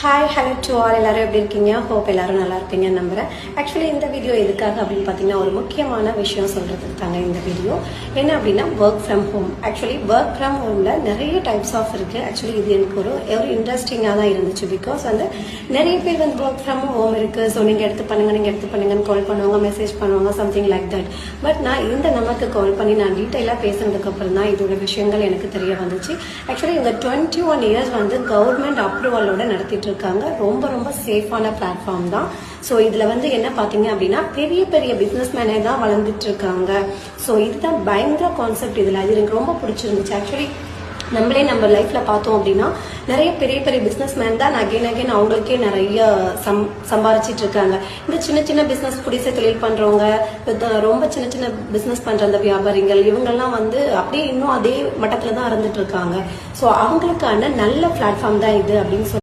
Hi hello to all எல்லாரும் எப்படி இருக்கீங்க? ஹோப் எல்லாரும் நல்லா இருப்பீங்கன்னு நம்புறேன். ஆக்சுவலி இந்த வீடியோ எதுக்காக அப்படின்னு பார்த்தீங்கன்னா ஒரு முக்கியமான விஷயம் சொல்றதுக்கு தாங்க இந்த வீடியோ. என்ன அப்படின்னா work from home. Actually work from ஹோம்ல நிறைய டைப்ஸ் ஆஃப் இருக்கு. ஆக்சுவலி இது எனக்கு ஒரு இன்ட்ரெஸ்டிங்காக தான் இருந்துச்சு. பிகாஸ் நிறைய பேர் ஒர்க் ஃப்ரம் ஹோம் இருக்கு, ஸோ நீங்க எடுத்து பண்ணுங்கன்னு கால் பண்ணுவாங்க, மெசேஜ் பண்ணுவாங்க, சம்திங் லைக் தட். பட் நான் இந்த நமக்கு கால் பண்ணி நான் டீட்டெயிலாக பேசுனதுக்கு அப்புறம் தான் இதோட விஷயங்கள் எனக்கு தெரிய வந்துச்சு. ஆக்சுவலி இந்த 21 இயர்ஸ் கவர்மெண்ட் அப்ரூவலோட நடத்திட்டு இருக்காங்க. ரொம்ப ரொம்ப சேஃபான பிளாட்ஃபார்ம் தான். ஸோ இதுல என்ன பாத்தீங்க அப்படின்னா பெரிய பெரிய பிசினஸ் மேனே தான் வளர்ந்துட்டு இருக்காங்க. ஸோ இதுதான் பயங்கர கான்செப்ட். இதுல அது எனக்கு ரொம்ப பிடிச்சிருந்துச்சு. ஆக்சுவலி நம்ம லைஃப்ல பார்த்தோம் அப்படின்னா நிறைய பெரிய பெரிய பிசினஸ் மேன் தான் அகைன் அவங்களுக்கே நிறைய சம்பாரிச்சிட்டு இருக்காங்க. இந்த சின்ன சின்ன பிசினஸ் குடிசை தொழில் பண்றவங்க, ரொம்ப சின்ன சின்ன பிசினஸ் பண்ற அந்த வியாபாரிகள், இவங்கெல்லாம் அப்படியே இன்னும் அதே மட்டத்துல தான் இருந்துட்டு இருக்காங்க. ஸோ அவங்களுக்கான நல்ல பிளாட்ஃபார்ம் தான் இது அப்படின்னு